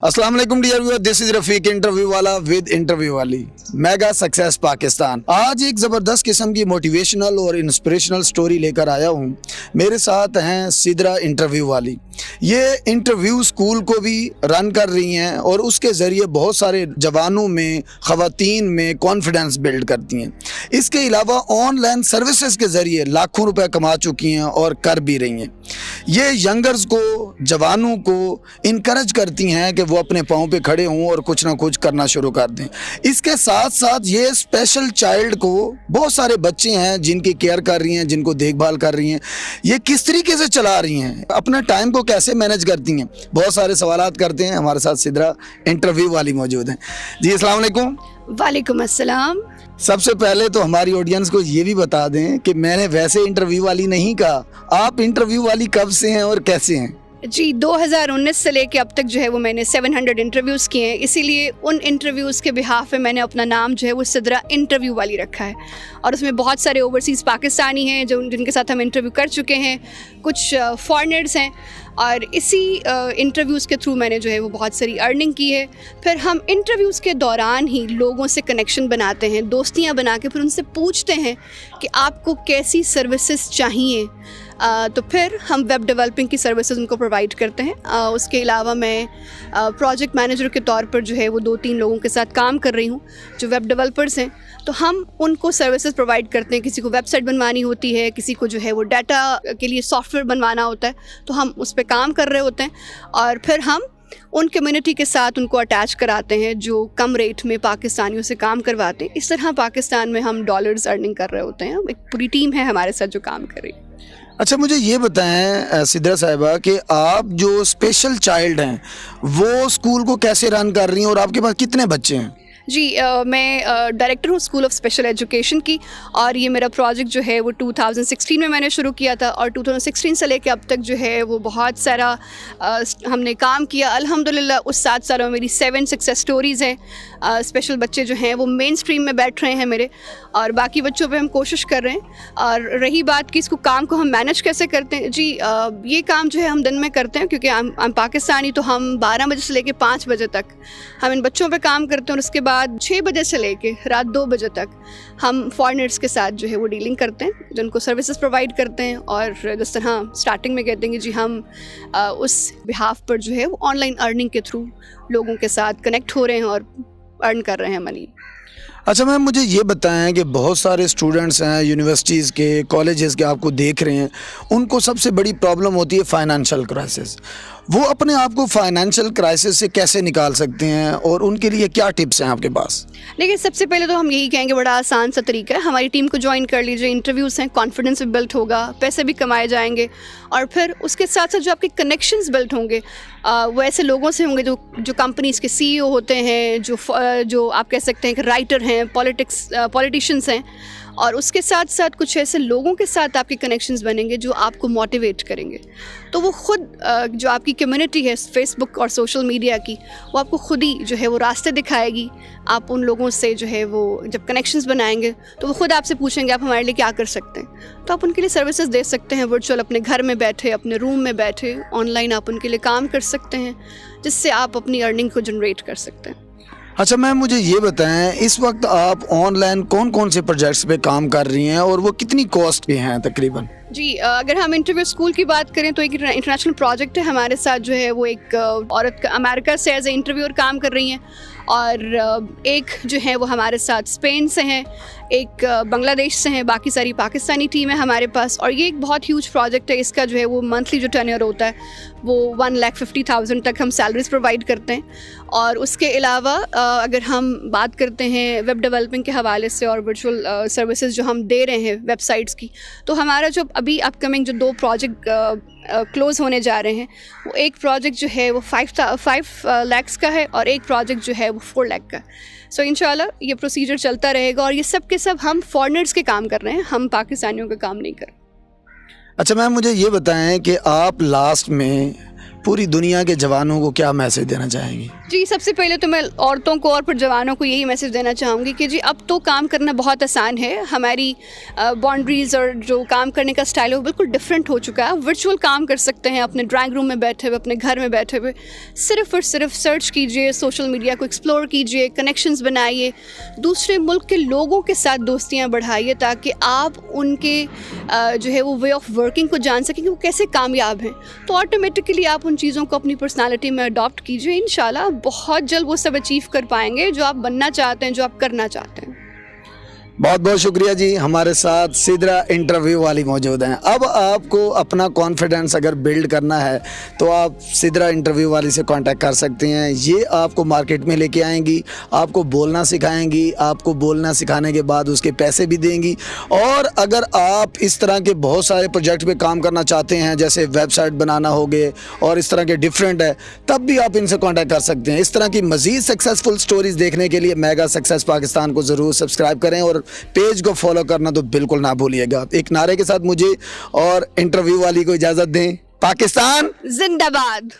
अस्सलाम वालेकुम dear viewer, this is Rafiq interview वाला विद इंटरव्यू वाली मेगा सक्सेस पाकिस्तान। आज एक ज़बरदस्त किस्म की मोटिवेशनल और इंस्पिरेशनल स्टोरी लेकर आया हूँ। मेरे साथ हैं सिद्रा इंटरव्यू वाली। ये इंटरव्यू स्कूल को भी रन कर रही हैं और उसके ज़रिए बहुत सारे जवानों में, ख़वातीन में कॉन्फिडेंस बिल्ड करती हैं। इसके अलावा ऑनलाइन सर्विसेज के ज़रिए लाखों रुपए कमा चुकी हैं और कर भी रही हैं। ये यंगर्स को, जवानों को इनकरेज करती हैं कि वो अपने पाँव पे खड़े हों और कुछ ना कुछ करना शुरू कर दें। इसके साथ साथ ये स्पेशल चाइल्ड को, बहुत सारे बच्चे हैं जिनकी केयर कर रही हैं, जिनको देखभाल कर रही हैं, ये किस तरीके से चला रही हैं, अपना टाइम को कैसे मैनेज करती हैं, बहुत सारे सवालात करते हैं। हमारे साथ सिद्रा इंटरव्यू वाली मौजूद हैं। जी अस्सलाम वालेकुम। वालेकुम अस्सलाम। सबसे पहले तो हमारी ऑडियंस को ये भी बता दें कि मैंने वैसे इंटरव्यू वाली नहीं कहा, आप इंटरव्यू वाली कब से हैं और कैसे हैं? जी 2019 से लेके अब तक जो है वो मैंने 700 इंटरव्यूज़ किए हैं, इसीलिए उन इंटरव्यूज़ के बिहाफ पे मैंने अपना नाम जो है वो सिद्रा इंटरव्यू वाली रखा है। और उसमें बहुत सारे ओवरसीज़ पाकिस्तानी हैं जिनके साथ हम इंटरव्यू कर चुके हैं, कुछ फॉरेनर्स हैं, और इसी इंटरव्यूज़ के थ्रू मैंने जो है वो बहुत सारी अर्निंग की है। फिर हम इंटरव्यूज़ के दौरान ही लोगों से कनेक्शन बनाते हैं, दोस्तियाँ बना के फिर उनसे पूछते हैं कि आपको कैसी सर्विसेज चाहिए, तो फिर हम वेब डेवलपिंग की सर्विसेज उनको प्रोवाइड करते हैं। उसके अलावा मैं प्रोजेक्ट मैनेजर के तौर पर जो है वो 2-3 लोगों के साथ काम कर रही हूँ जो वेब डेवलपर्स हैं, तो हम उनको सर्विसेज प्रोवाइड करते हैं। किसी को वेबसाइट बनवानी होती है, किसी को जो है वो डाटा के लिए सॉफ्टवेयर बनवाना होता है, तो हम उस पर काम कर रहे होते हैं और फिर हम उन कम्युनिटी के साथ उनको अटैच कराते हैं जो कम रेट में पाकिस्तानियों से काम करवाते हैं। इस तरह पाकिस्तान में हम डॉलर्स अर्निंग कर रहे होते हैं। एक पूरी टीम है हमारे साथ जो काम कर रही है। अच्छा, मुझे ये बताएं सिद्रा साहिबा कि आप जो स्पेशल चाइल्ड हैं वो स्कूल को कैसे रन कर रही हैं और आपके पास कितने बच्चे हैं? जी मैं डायरेक्टर हूँ स्कूल ऑफ स्पेशल एजुकेशन की, और ये मेरा प्रोजेक्ट जो है वो 2016 में मैंने शुरू किया था और 2016 से लेके अब तक जो है वो बहुत सारा हमने काम किया। अल्हम्दुलिल्लाह उस 7 सालों में मेरी 7 सक्सेस स्टोरीज़ हैं। स्पेशल बच्चे जो हैं वो मेन स्ट्रीम में बैठ रहे हैं मेरे, और बाकी बच्चों पे हम कोशिश कर रहे हैं। और रही बात कि इसको काम को हम मैनेज कैसे करते हैं, जी ये काम जो है हम दिन में करते हैं क्योंकि हम पाकिस्तानी, तो हम 12 बजे से लेके 5 बजे तक हम इन बच्चों पे काम करते हैं, और उसके बाद 6 बजे से लेके रात 2 बजे तक हम फॉरेनर्स के साथ जो है वो डीलिंग करते हैं, जिनको सर्विसेज प्रोवाइड करते हैं। और जिस तरह स्टार्टिंग में कहते हैं कि जी हम उस बिहाफ पर जो है वो ऑनलाइन अर्निंग के थ्रू लोगों के साथ कनेक्ट हो रहे हैं और अर्न कर रहे हैं मनी। अच्छा मैम, मुझे ये बताएं कि बहुत सारे स्टूडेंट्स हैं यूनिवर्सिटीज़ के, कॉलेजेस के, आपको देख रहे हैं, उनको सबसे बड़ी प्रॉब्लम होती है फाइनेंशियल क्राइसिस। वो अपने आप को फाइनेंशियल क्राइसिस से कैसे निकाल सकते हैं और उनके लिए क्या टिप्स हैं आपके पास? लेकिन सबसे पहले तो हम यही कहेंगे, बड़ा आसान सा तरीका है, हमारी टीम को ज्वाइन कर लीजिए। इंटरव्यूज़ हैं, कॉन्फिडेंस भी बिल्ड होगा, पैसे भी कमाए जाएंगे, और फिर उसके साथ साथ जो आपके कनेक्शंस बिल्ड होंगे वो ऐसे लोगों से होंगे जो कंपनीज़ के CEO होते हैं, जो आप कह सकते हैं कि राइटर हैं, पॉलिटिशियंस हैं, और उसके साथ साथ कुछ ऐसे लोगों के साथ आपके कनेक्शंस बनेंगे जो आपको मोटिवेट करेंगे। तो वो खुद जो आपकी कम्युनिटी है फेसबुक और सोशल मीडिया की, वो आपको खुद ही जो है वो रास्ते दिखाएगी। आप उन लोगों से जो है वो जब कनेक्शंस बनाएंगे तो वो खुद आपसे पूछेंगे आप हमारे लिए क्या कर सकते हैं, तो आप उनके लिए सर्विसेज दे सकते हैं। वर्चुअल अपने घर में बैठे, अपने रूम में बैठे, ऑनलाइन आप उनके लिए काम कर सकते हैं, जिससे आप अपनी अर्निंग को जनरेट कर सकते हैं। अच्छा मैम, मुझे ये बताएं इस वक्त आप ऑनलाइन कौन कौन से प्रोजेक्ट्स पे काम कर रही हैं और वो कितनी कॉस्ट पे हैं तकरीबन? जी अगर हम इंटरव्यू स्कूल की बात करें तो एक इंटरनेशनल प्रोजेक्ट है हमारे साथ, जो है वो एक औरत अमेरिका से एज ए इंटरव्यूअर काम कर रही हैं, और एक जो है वो हमारे साथ स्पेन से हैं, एक बांग्लादेश से हैं, बाकी सारी पाकिस्तानी टीम है हमारे पास। और ये एक बहुत ह्यूज प्रोजेक्ट है, इसका जो है वो मंथली जो टर्नओवर होता है वो 1,50,000 तक हम सैलरीज प्रोवाइड करते हैं। और उसके अलावा अगर हम बात करते हैं वेब डेवलपिंग के हवाले से और वर्चुअल सर्विसेज जो हम दे रहे हैं वेबसाइट्स की, तो हमारा जो अभी अपकमिंग जो 2 प्रोजेक्ट क्लोज़ होने जा रहे हैं, वो एक प्रोजेक्ट जो है वो 5 लाख का है और एक प्रोजेक्ट जो है वो 4 लाख का। सो इंशाल्लाह ये प्रोसीजर चलता रहेगा, और ये सब के सब हम फॉरेनर्स के काम कर रहे हैं, हम पाकिस्तानियों का काम नहीं कर रहे। अच्छा मैम, मुझे ये बताएं कि आप लास्ट में पूरी दुनिया के जवानों को क्या मैसेज देना चाहेंगी? जी, सबसे पहले तो मैं औरतों को और फिर जवानों को यही मैसेज देना चाहूँगी कि जी अब तो काम करना बहुत आसान है। हमारी बाउंड्रीज़ और जो काम करने का स्टाइल है वो बिल्कुल डिफरेंट हो चुका है। वर्चुअल काम कर सकते हैं अपने ड्राइंग रूम में बैठे हुए, अपने घर में बैठे हुए। सिर्फ़ और सिर्फ सर्च कीजिए, सोशल मीडिया को एक्सप्लोर कीजिए, कनेक्शंस बनाइए, दूसरे मुल्क के लोगों के साथ दोस्तियाँ बढ़ाइए ताकि आप उनके जो है वो वे ऑफ वर्किंग को जान सकें कि वो कैसे कामयाब हैं। तो ऑटोमेटिकली आप उन चीज़ों को अपनी पर्सनालिटी में अडॉप्ट कीजिए। इंशाल्लाह बहुत जल्द वो सब अचीव कर पाएंगे जो आप बनना चाहते हैं, जो आप करना चाहते हैं। बहुत बहुत शुक्रिया जी। हमारे साथ सिद्रा इंटरव्यू वाली मौजूद हैं। अब आपको अपना कॉन्फिडेंस अगर बिल्ड करना है तो आप सिद्रा इंटरव्यू वाली से कांटेक्ट कर सकते हैं। ये आपको मार्केट में लेके आएंगी, आपको बोलना सिखाएंगी, आपको बोलना सिखाने के बाद उसके पैसे भी देंगी। और अगर आप इस तरह के बहुत सारे प्रोजेक्ट पे काम करना चाहते हैं, जैसे वेबसाइट बनाना हो गए और इस तरह के डिफरेंट है, तब भी आप इनसे कांटेक्ट कर सकते हैं। इस तरह की मज़ीद सक्सेसफुल स्टोरीज़ देखने के लिए मेगा सक्सेस पाकिस्तान को ज़रूर सब्सक्राइब करें और पेज को फॉलो करना तो बिल्कुल ना भूलिएगा। एक नारे के साथ मुझे और इंटरव्यू वाली को इजाज़त दें। पाकिस्तान जिंदाबाद।